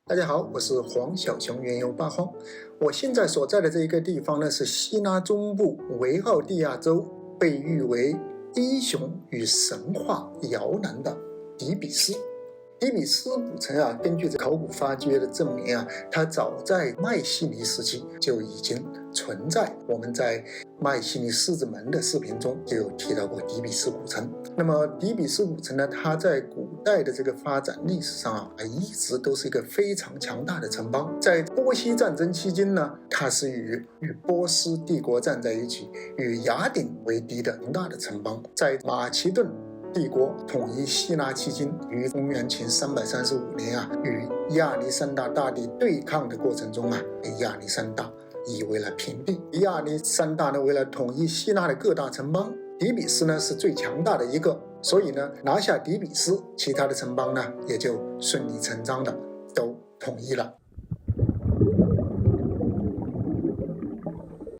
大家好，我是黄小熊，原由八荒。我现在所在的这一个地方呢，是希腊中部维奥蒂亚州，被誉为英雄与神话摇篮的底比斯。底比斯古城啊，根据这考古发掘的证明啊，它早在迈锡尼时期就已经存在。我们在迈锡尼狮子门的视频中就有提到过底比斯古城。那么底比斯古城呢，它在古代的这个发展历史上啊，一直都是一个非常强大的城邦。在波西战争期间呢，它是与波斯帝国站在一起，与雅典为敌的强大的城邦。在马其顿帝国统一希腊期间，于公元前335年啊，与亚历山大大帝对抗的过程中啊，被亚历山大夷为了平地。亚历山大呢，为了统一希腊的各大城邦，底比斯呢是最强大的一个，所以呢，拿下底比斯，其他的城邦呢也就顺理成章的都统一了。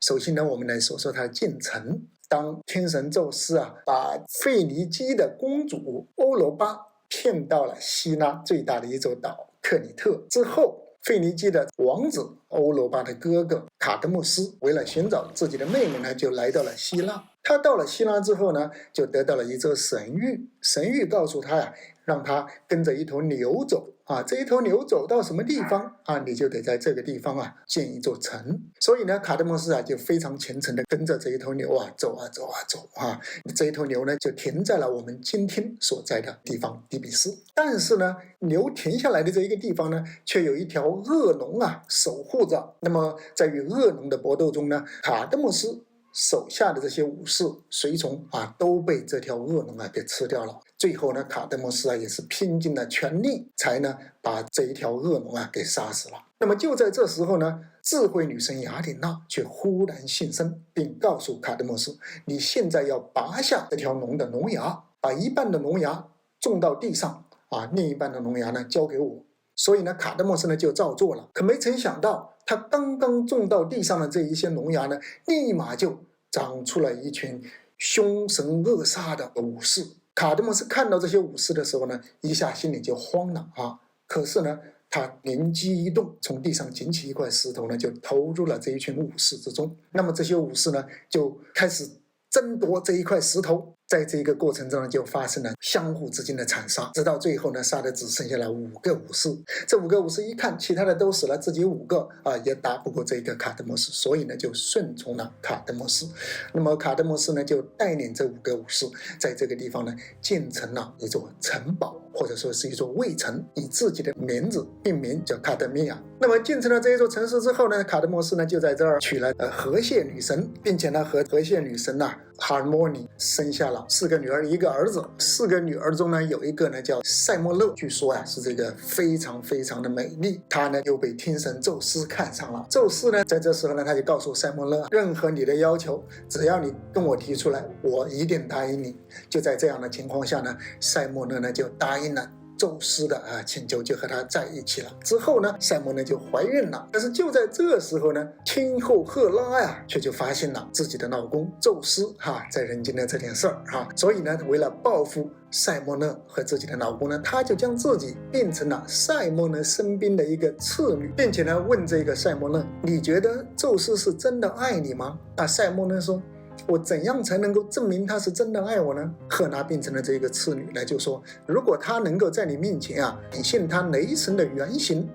首先呢，我们来说说它的建成。当天神宙斯啊，把腓尼基的公主欧罗巴骗到了希腊最大的一座岛克里特之后，腓尼基的王子欧罗巴的哥哥卡德穆斯为了寻找自己的妹妹呢，就来到了希腊。他到了希腊之后呢，就得到了一则神谕，神谕告诉他呀，让他跟着一头牛走啊，这一头牛走到什么地方啊，你就得在这个地方啊建一座城。所以呢，卡德穆斯啊就非常虔诚的跟着这一头牛啊走啊走啊走啊，这一头牛呢就停在了我们今天所在的地方底比斯。但是呢，牛停下来的这一个地方呢，却有一条恶龙啊守护着。那么在与恶龙的搏斗中呢，卡德穆斯手下的这些武士随从啊，都被这条恶龙啊给吃掉了。最后呢，卡德穆斯啊也是拼尽了全力，才呢把这一条恶龙啊给杀死了。那么就在这时候呢，智慧女神雅典娜却忽然现身，并告诉卡德穆斯，你现在要拔下这条龙的龙牙，把一半的龙牙种到地上啊，另一半的龙牙呢交给我。所以呢，卡德穆斯呢就照做了。可没曾想到，他刚刚种到地上的这一些龙牙呢，立马就长出了一群凶神恶煞的武士。卡德穆斯看到这些武士的时候呢，一下心里就慌了啊。可是呢，他灵机一动，从地上捡起一块石头呢，就投入了这一群武士之中。那么这些武士呢，就开始争夺这一块石头。在这个过程中呢，就发生了相互之间的残杀，直到最后呢，杀的只剩下了5个武士。这5个武士一看其他的都死了，自己5个啊也打不过这个卡德穆斯，所以呢就顺从了卡德穆斯。那么卡德穆斯呢就带领这5个武士在这个地方呢建成了一座城堡，或者说是一座卫城，以自己的名字命名，叫卡德米亚。那么建成了这一座城市之后呢，卡德穆斯呢就在这儿娶了河蟹女神，并且呢和河蟹女神哈尔莫尼生下了4个女儿1个儿子。4个女儿中呢有一个呢叫塞莫勒，据说是这个非常非常的美丽。她呢又被天神宙斯看上了。宙斯呢在这时候呢，他就告诉塞莫勒，任何你的要求，只要你跟我提出来，我一定答应你。就在这样的情况下呢，塞莫勒呢就答应了宙斯的请求，就和他在一起了。之后呢，塞莫呢就怀孕了。但是就在这时候呢，天后赫拉呀，却就发现了自己的老公宙斯在人间的这件事儿所以呢，为了报复塞莫勒和自己的老公呢，他就将自己变成了塞莫勒身边的一个次女，并且呢问这个塞莫勒，你觉得宙斯是真的爱你吗？塞莫勒说，我怎样才能够证明他是真的爱我呢？赫拉变成了这个次女呢，就说，如果他能够在你面前展现他雷神的原型，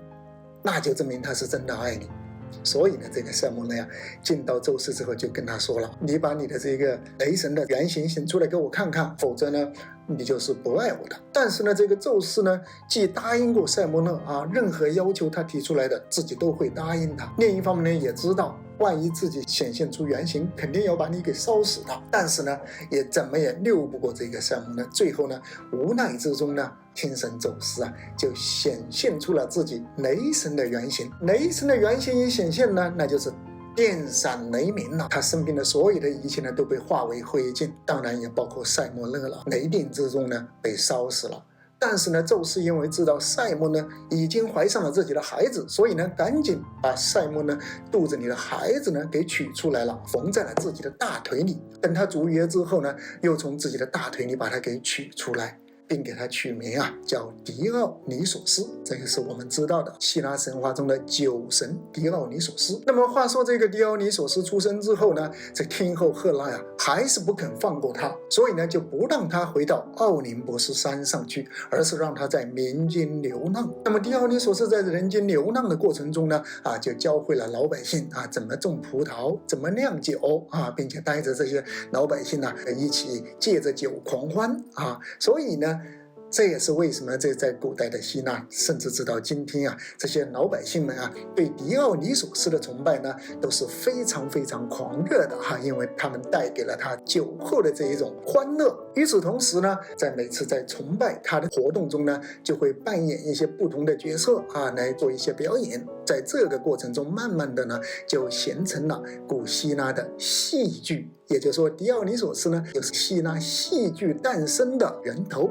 那就证明他是真的爱你。所以呢，这个塞莫勒见到宙斯之后就跟他说了，你把你的这个雷神的原型显出来给我看看，否则呢你就是不爱我的。但是呢，这个宙斯呢既答应过塞莫勒任何要求他提出来的自己都会答应他，另一方面呢也知道万一自己显现出原形，肯定要把你给烧死的。但是呢，也怎么也拗不过这个塞莫勒。最后呢，无奈之中呢，天神宙斯就显现出了自己雷神的原型。雷神的原型一显现呢，那就是电闪雷鸣了。他身边的所有的一切呢，都被化为灰烬，当然也包括塞莫勒了。雷电之中呢，被烧死了。但是呢，宙斯因为知道塞莫呢已经怀上了自己的孩子，所以呢，赶紧把塞莫呢肚子里的孩子呢给取出来了，缝在了自己的大腿里。等他足月之后呢，又从自己的大腿里把他给取出来。并给他取名叫狄奥尼索斯，这个是我们知道的希腊神话中的酒神狄奥尼索斯。那么话说这个狄奥尼索斯出生之后呢，这天后赫拉还是不肯放过他，所以呢就不让他回到奥林波斯山上去，而是让他在民间流浪。那么狄奥尼索斯在人间流浪的过程中呢就教会了老百姓怎么种葡萄，怎么酿酒并且带着这些老百姓一起借着酒狂欢所以呢这也是为什么这在古代的希腊，甚至直到今天这些老百姓们对狄奥尼索斯的崇拜呢，都是非常非常狂热的因为他们带给了他酒后的这一种欢乐。与此同时呢，在每次在崇拜他的活动中呢，就会扮演一些不同的角色来做一些表演。在这个过程中，慢慢的呢，就形成了古希腊的戏剧，也就是说，狄奥尼索斯呢，就是希腊戏剧诞生的源头。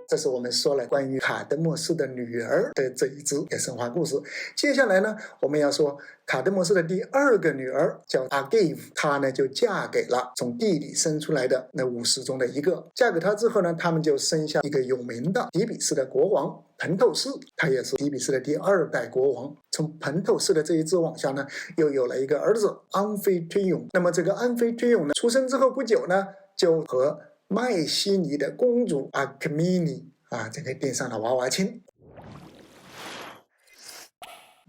这是我们说了关于卡德莫斯的女儿的这一支神话故事。接下来呢，我们要说卡德莫斯的第二个女儿叫阿盖夫，她呢就嫁给了从地里生出来的那50中的一个。嫁给他之后呢，他们就生下一个有名的底比斯的国王彭透斯，他也是底比斯的第2代国王。从彭透斯的这一支往下呢，又有了一个儿子安菲推勇。那么这个安菲推勇呢，出生之后不久呢，就和麦西尼的公主阿克米尼这个订上了娃娃亲。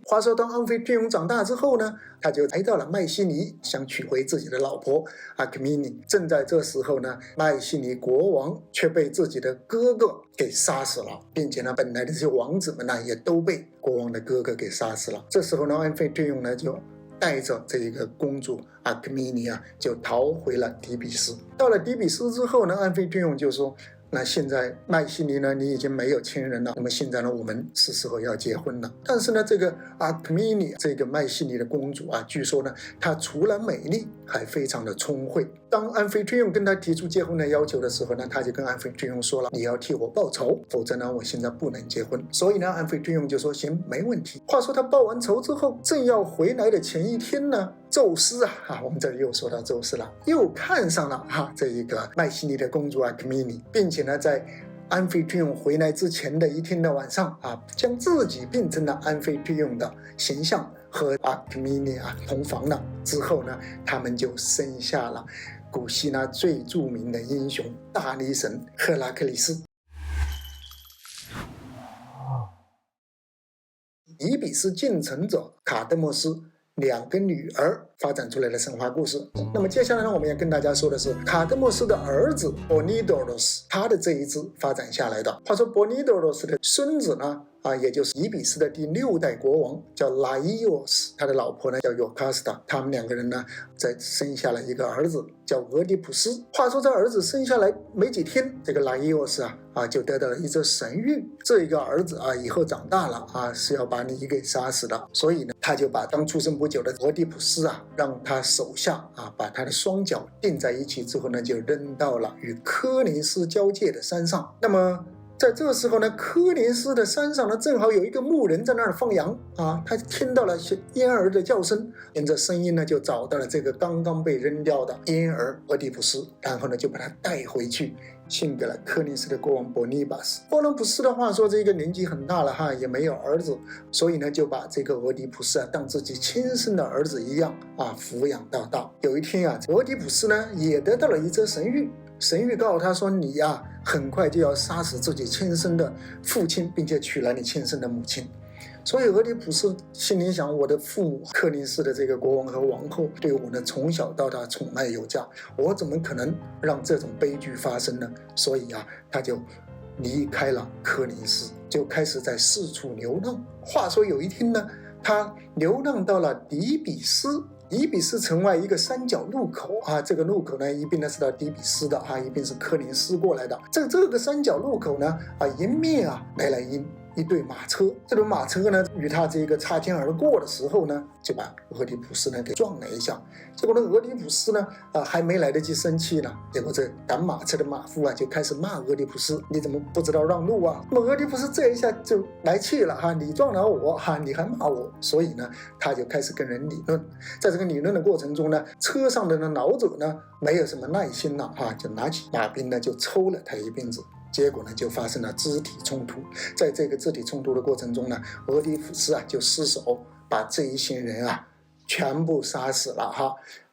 话说当安菲推勇长大之后呢，他就来到了麦西尼，想娶回自己的老婆阿克米尼。正在这时候呢，麦西尼国王却被自己的哥哥给杀死了，并且呢，本来的这些王子们呢，也都被国王的哥哥给杀死了。这时候呢，安菲推勇呢就带着这一个公主阿克米尼就逃回了底比斯。到了底比斯之后呢，安菲推勇就说，那现在麦西尼呢，你已经没有亲人了，那么现在呢，我们是时候要结婚了。但是呢，这个阿克米尼这个麦西尼的公主据说呢，她除了美丽还非常的聪慧。当安菲推勇跟她提出结婚的要求的时候呢，她就跟安菲推勇说了，你要替我报仇，否则呢我现在不能结婚。所以呢，安菲推勇就说行，没问题。话说他报完仇之后，正要回来的前一天呢，宙斯我们这里又说到宙斯了，又看上了这一个麦西尼的公主阿克米尼，并且呢在安菲推勇回来之前的一天的晚上将自己变成了安菲推勇的形象，和阿克米尼同房了。之后呢，他们就生下了古希腊最著名的英雄大力神赫拉克利斯。底比斯继承者卡德莫斯2个女儿发展出来的神话故事。那么接下来呢，我们要跟大家说的是卡德莫斯的儿子伯尼多罗斯，他的这一支发展下来的。话说伯尼多罗斯的孙子呢也就是底比斯的第6代国王叫拉伊奥斯，他的老婆呢叫尤卡斯塔，他们2个人呢再生下了一个儿子叫俄狄浦斯。话说这儿子生下来没几天，这个拉伊奥斯就得到了一则神谕，这一个儿子以后长大了是要把你给杀死的。所以呢，他就把刚出生不久的俄狄浦斯让他手下把他的双脚钉在一起之后呢，就扔到了与科林斯交界的山上。那么在这个时候呢，科林斯的山上呢，正好有一个牧人在那儿放羊他听到了婴儿的叫声，沿着声音呢，就找到了这个刚刚被扔掉的婴儿俄狄浦斯，然后呢，就把他带回去，献给了科林斯的国王伯尼巴斯。波伦普斯的话说，这个年纪很大了也没有儿子，所以呢，就把这个俄狄浦斯当自己亲生的儿子一样抚养到大。有一天俄狄浦斯呢也得到了一则神谕，神谕告诉他说，你很快就要杀死自己亲生的父亲，并且娶了你亲生的母亲。所以俄狄浦斯心里想，我的父母克林斯的这个国王和王后对我呢从小到大宠爱有加，我怎么可能让这种悲剧发生呢？所以他就离开了科林斯，就开始在四处流浪。话说有一天呢，他流浪到了底比斯。底比斯城外一个三角路口这个路口呢，一边呢是到底比斯的一边是科林斯过来的。这个三角路口呢迎面来了一队马车，这种马车呢与他这个擦肩而过的时候呢，就把俄狄浦斯呢给撞了一下。结果呢，俄狄浦斯呢还没来得及生气呢，结果这赶马车的马夫就开始骂俄狄浦斯，你怎么不知道让路啊？那么俄狄浦斯这一下就来气了你撞了我你还骂我，所以呢他就开始跟人理论。在这个理论的过程中呢，车上的老者呢没有什么耐心了就拿起马鞭呢就抽了他一鞭子。结果呢，就发生了肢体冲突。在这个肢体冲突的过程中呢，俄狄浦斯就失手把这一行人全部杀死了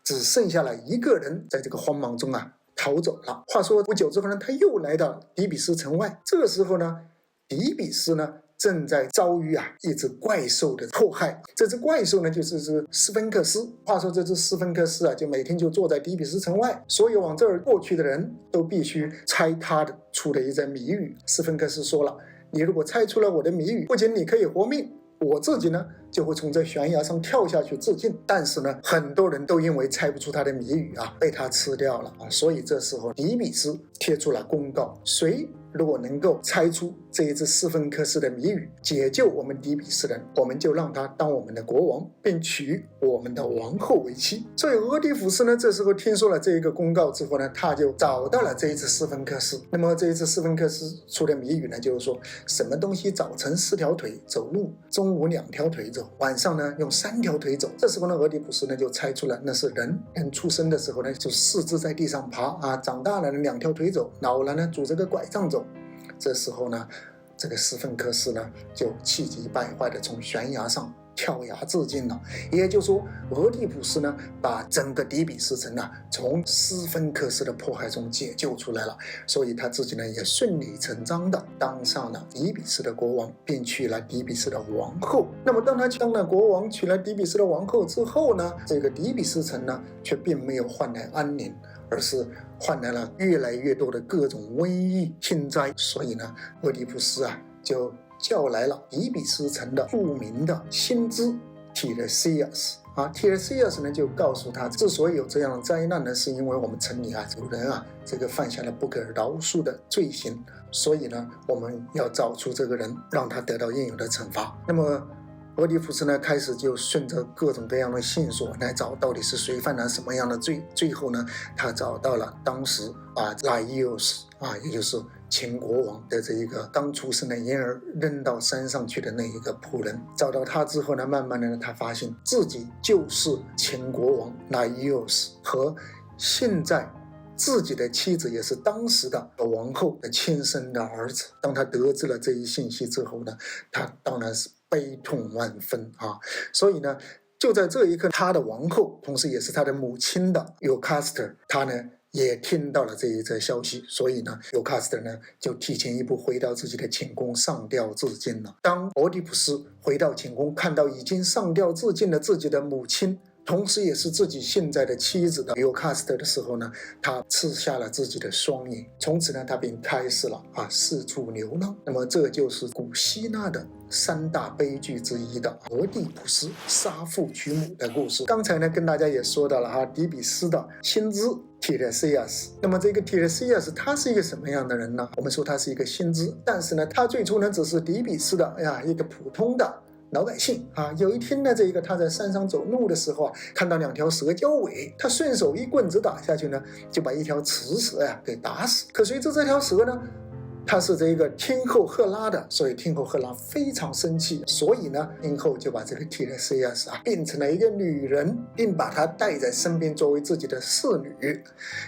只剩下了一个人在这个慌忙中逃走了。话说不久之后呢，他又来到底比斯城外。这个时候呢，底比斯呢正在遭遇一只怪兽的迫害。这只怪兽呢就是斯芬克斯。话说这只斯芬克斯就每天就坐在底比斯城外，所有往这儿过去的人都必须猜他出的一则谜语。斯芬克斯说了，你如果猜出了我的谜语，不仅你可以活命，我自己呢就会从这悬崖上跳下去自尽。但是呢，很多人都因为猜不出他的谜语被他吃掉了所以这时候底比斯贴出了公告，谁如果能够猜出这一只斯芬克斯的谜语，解救我们底比斯人，我们就让他当我们的国王，并娶我们的王后为妻。所以俄狄浦斯呢，这时候听说了这一个公告之后呢，他就找到了这一只斯芬克斯。那么这一只斯芬克斯出的谜语呢，就是说什么东西早晨4条腿走路，中午2条腿走，晚上呢用3条腿走。这时候呢，俄狄浦斯呢就猜出了那是人出生的时候呢就4肢在地上爬长大了2条腿走，老了呢拄着个拐杖走。这时候呢，这个斯芬克斯呢就气急败坏的从悬崖上跳崖自尽了。也就是说，俄狄浦斯呢把整个底比斯城从斯芬克斯的迫害中解救出来了，所以他自己呢也顺理成章的当上了底比斯的国王，并娶了底比斯的王后。那么当他当了国王，娶了底比斯的王后之后呢，这个底比斯城呢却并没有换来安宁，而是换来了越来越多的各种瘟疫天灾。所以呢，俄狄浦斯就叫来了底比斯城的著名的先知提勒西亚斯提勒西亚斯呢就告诉他，之所以有这样的灾难呢，是因为我们城里有人这个犯下了不可饶恕的罪行，所以呢我们要找出这个人，让他得到应有的惩罚。那么俄狄浦斯呢开始就顺着各种各样的线索来找到底是谁犯了什么样的罪。最后呢，他找到了当时拉伊欧斯也就是前国王的这一个刚出生的婴儿扔到山上去的那一个仆人。找到他之后呢，慢慢的他发现自己就是前国王拉伊欧斯和现在自己的妻子也是当时的王后的亲生的儿子。当他得知了这一信息之后呢，他当然是悲痛万分所以呢，就在这一刻，他的王后，同时也是他的母亲的尤卡斯特，他呢也听到了这一则消息，所以呢，尤卡斯特呢就提前一步回到自己的寝宫上吊自尽了。当俄狄浦斯回到寝宫，看到已经上吊自尽的自己的母亲，同时也是自己现在的妻子的尤卡斯特的时候呢，他刺下了自己的双眼。从此呢，他便开始了四处流浪。那么这就是古希腊的3大悲剧之一的俄狄浦斯杀父娶母的故事。刚才呢跟大家也说到了底比斯的先知提勒西亚斯。那么这个提勒西亚斯他是一个什么样的人呢？我们说他是一个先知，但是呢他最初呢只是底比斯的一个普通的老百姓有一天呢，他在山上走路的时候看到2条蛇交尾，他顺手一棍子打下去呢，就把一条雌蛇给打死。可随着这条蛇呢，她是这个天后赫拉的，所以天后赫拉非常生气，所以呢，天后就把这个提勒西亚斯变成了一个女人，并把她带在身边作为自己的侍女。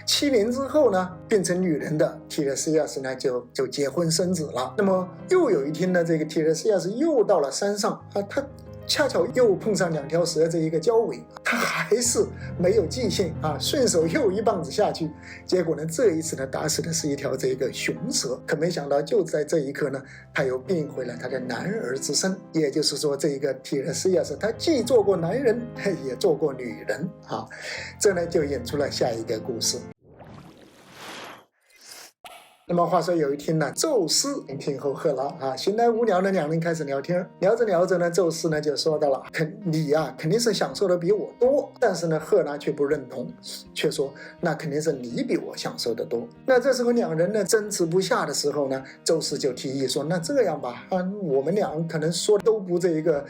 7年之后呢，变成女人的提勒西亚斯呢就结婚生子了。那么又有一天呢，这个提勒西亚斯又到了山上他恰巧又碰上2条蛇这一个交尾，他还是没有记性顺手又一棒子下去，结果呢这一次呢打死的是一条这个雄蛇。可没想到就在这一刻呢，他又变回了他的男儿之身。也就是说，这一个提勒西亚斯他既做过男人也做过女人这呢就演出了下一个故事。那么话说有一天呢，宙斯聆听后赫拉闲来无聊的两人开始聊天，聊着聊着呢，宙斯呢就说到了，你肯定是享受的比我多，但是呢赫拉却不认同，却说那肯定是你比我享受的多。那这时候两人呢争执不下的时候呢，宙斯就提议说，那这样吧我们俩可能说都不这一个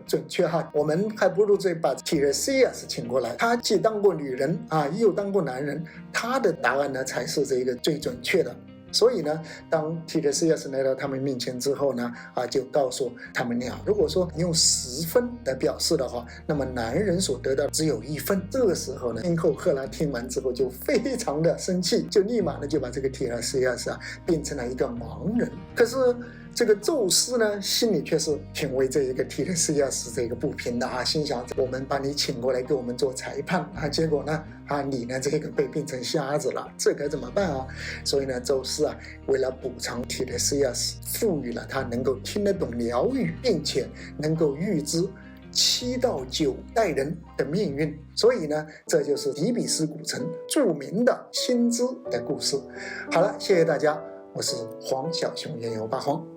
准确我们还不如把提勒西亚斯请过来，他既当过女人又当过男人，他的答案呢才是这个最准确的。所以呢，当提勒西亚斯来到他们面前之后呢，就告诉他们俩，如果说用10分来表示的话，那么男人所得到的只有1分。这个时候呢，天后赫拉听完之后就非常的生气，就立马呢就把这个提勒西亚斯变成了一个盲人。可是这个宙斯呢，心里却是挺为这一个提勒西亚斯这个不平的心想，我们把你请过来给我们做裁判结果呢你呢这个被变成瞎子了，这该怎么办所以呢，宙斯为了补偿提勒西亚斯，赋予了他能够听得懂鸟语，并且能够预知7到9代人的命运。所以呢，这就是底比斯古城著名的先知的故事。好了，谢谢大家，我是黄小熊，言有八荒。